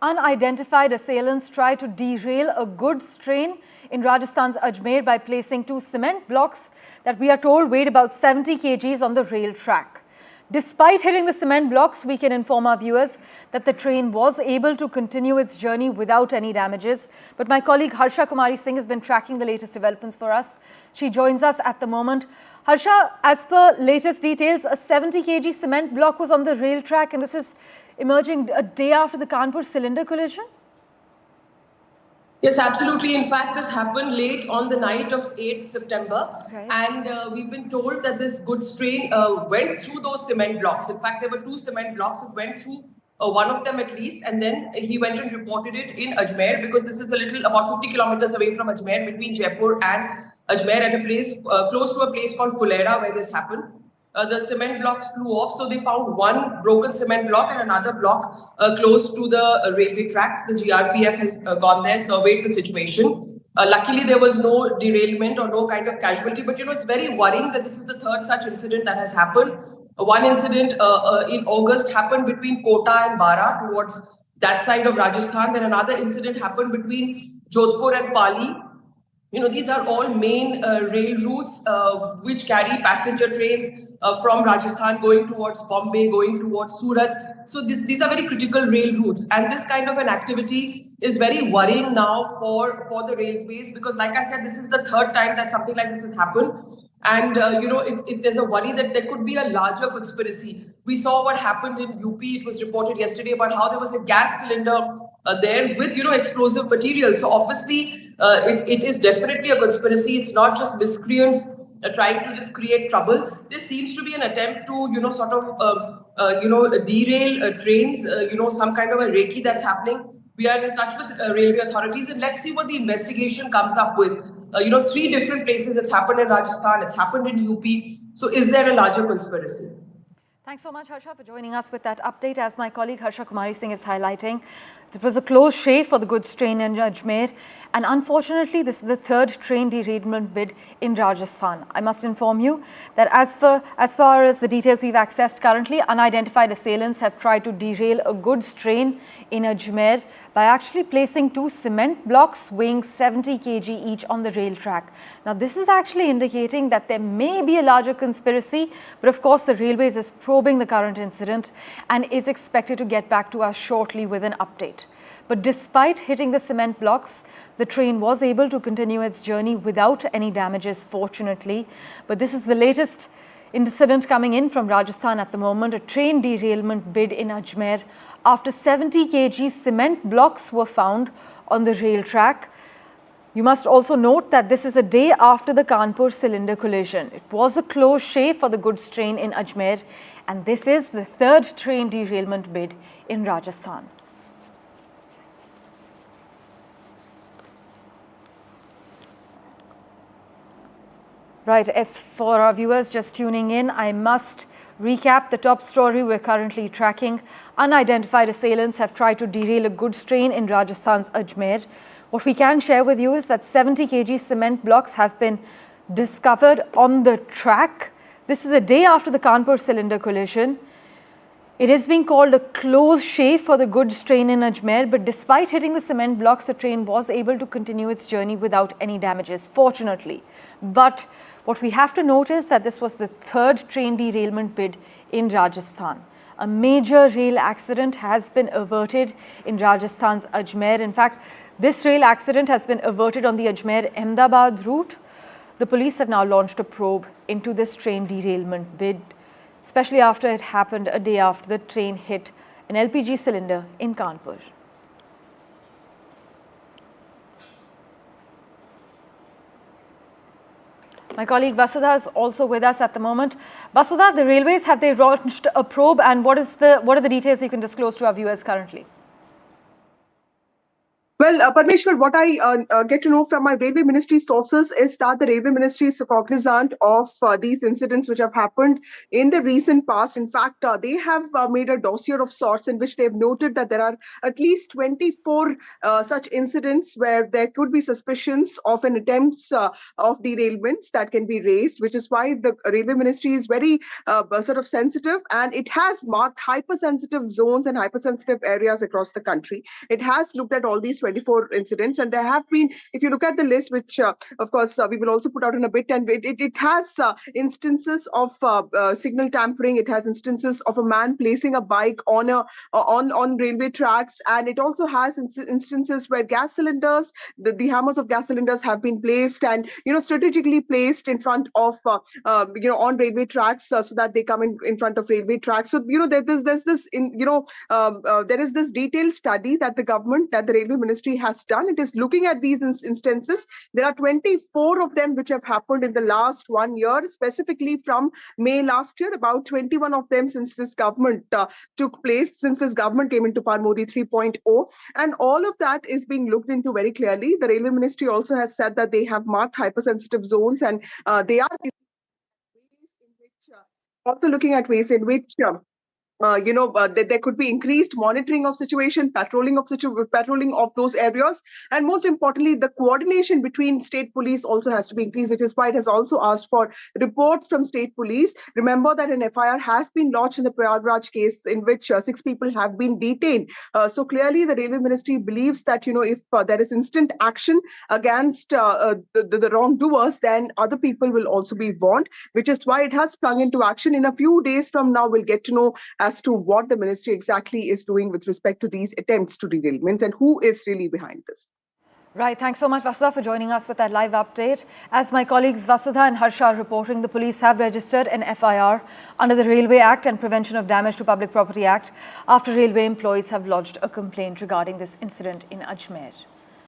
Unidentified assailants try to derail a goods train in Rajasthan's Ajmer by placing two cement blocks that we are told weighed about 70 kgs on the rail track. Despite hitting the cement blocks, we can inform our viewers that the train was able to continue its journey without any damages. But my colleague Harsha Kumari Singh has been tracking the latest developments for us. She joins us at the moment. Harsha, as per latest details, a 70 kg cement block was on the rail track, and this is emerging a day after the Kanpur cylinder collision? Yes, absolutely. In fact, this happened late on the night of 8th September. Right. And we've been told that this goods train went through those cement blocks. In fact, there were two cement blocks. It went through one of them at least, and then he went and reported it in Ajmer, because this is about 50 kilometers away from Ajmer, between Jaipur and Ajmer, at a place close to a place called Fulera, where this happened. The cement blocks flew off, so they found one broken cement block and another block close to the railway tracks. The GRPF has gone there, surveyed the situation. Luckily, there was no derailment or no kind of casualty, but it's very worrying that this is the third such incident that has happened. One incident in August happened between Kota and Bara, towards that side of Rajasthan. Then another incident happened between Jodhpur and Pali. These are all main rail routes which carry passenger trains from Rajasthan going towards Bombay, going towards Surat. So these are very critical rail routes. And this kind of an activity is very worrying now for the railways, because like I said, this is the third time that something like this has happened. And, there's a worry that there could be a larger conspiracy. We saw what happened in UP. It was reported yesterday about how there was a gas cylinder there with, explosive material. So obviously, it is definitely a conspiracy. It's not just miscreants trying to just create trouble. There seems to be an attempt to, sort of, derail trains, some kind of a recce that's happening. We are in touch with railway authorities, and let's see what the investigation comes up with. 3 different places it's happened in Rajasthan, it's happened in UP. So is there a larger conspiracy? Thanks so much, Harsha, for joining us with that update. As my colleague Harsha Kumari Singh is highlighting, it was a close shave for the goods train in Ajmer, and unfortunately, this is the third train derailment bid in Rajasthan. I must inform you that as far as the details we've accessed currently, unidentified assailants have tried to derail a goods train in Ajmer by actually placing 2 cement blocks weighing 70 kg each on the rail track. Now, this is actually indicating that there may be a larger conspiracy, but of course, the Railways is probing the current incident and is expected to get back to us shortly with an update. But despite hitting the cement blocks, the train was able to continue its journey without any damages, fortunately. But this is the latest incident coming in from Rajasthan at the moment, a train derailment bid in Ajmer after 70 kg cement blocks were found on the rail track. You must also note that this is a day after the Kanpur cylinder collision. It was a close shave for the goods train in Ajmer, and this is the third train derailment bid in Rajasthan. Right, if for our viewers just tuning in, I must recap the top story we're currently tracking. Unidentified assailants have tried to derail a goods train in Rajasthan's Ajmer. What we can share with you is that 70 kg cement blocks have been discovered on the track. This is a day after the Kanpur cylinder collision. It is being called a close shave for the goods train in Ajmer, but despite hitting the cement blocks, the train was able to continue its journey without any damages, fortunately. But what we have to note is that this was the third train derailment bid in Rajasthan. A major rail accident has been averted in Rajasthan's Ajmer. In fact, this rail accident has been averted on the Ajmer-Ahmedabad route. The police have now launched a probe into this train derailment bid, especially after it happened a day after the train hit an LPG cylinder in Kanpur. My colleague Vasudha is also with us at the moment. Vasudha, the railways, have they launched a probe, and what are the details you can disclose to our viewers currently? Well, Parmeshwar, what I get to know from my Railway Ministry sources is that the Railway Ministry is cognizant of these incidents which have happened in the recent past. In fact, they have made a dossier of sorts in which they have noted that there are at least 24 such incidents where there could be suspicions of an attempts of derailments that can be raised, which is why the Railway Ministry is very sort of sensitive, and it has marked hypersensitive zones and hypersensitive areas across the country. It has looked at all these 24 incidents, and there have been, if you look at the list, which of course we will also put out in a bit, and it has instances of signal tampering. It has instances of a man placing a bike on railway tracks, and it also has instances where gas cylinders, the hammers of gas cylinders have been placed and strategically placed in front of on railway tracks so that they come in front of railway tracks. So there's this there is this detailed study that the Railway Ministry has done. It is looking at these instances. There are 24 of them which have happened in the last 1 year, specifically from May last year. About 21 of them since this government took place, since this government came into power, Modi 3.0, and all of that is being looked into very clearly. The Railway Ministry also has said that they have marked hypersensitive zones, and they are also looking at ways in which there could be increased monitoring of situation, patrolling of those areas, and most importantly, the coordination between state police also has to be increased, which is why it has also asked for reports from state police. Remember that an FIR has been lodged in the Prayagraj case in which 6 people have been detained. So clearly, the Railway Ministry believes that if there is instant action against the wrongdoers, then other people will also be warned, which is why it has sprung into action. In a few days from now, we'll get to know as to what the ministry exactly is doing with respect to these attempts to derailments and who is really behind this. Right. Thanks so much, Vasudha, for joining us with that live update. As my colleagues Vasudha and Harsha are reporting, the police have registered an FIR under the Railway Act and Prevention of Damage to Public Property Act after railway employees have lodged a complaint regarding this incident in Ajmer.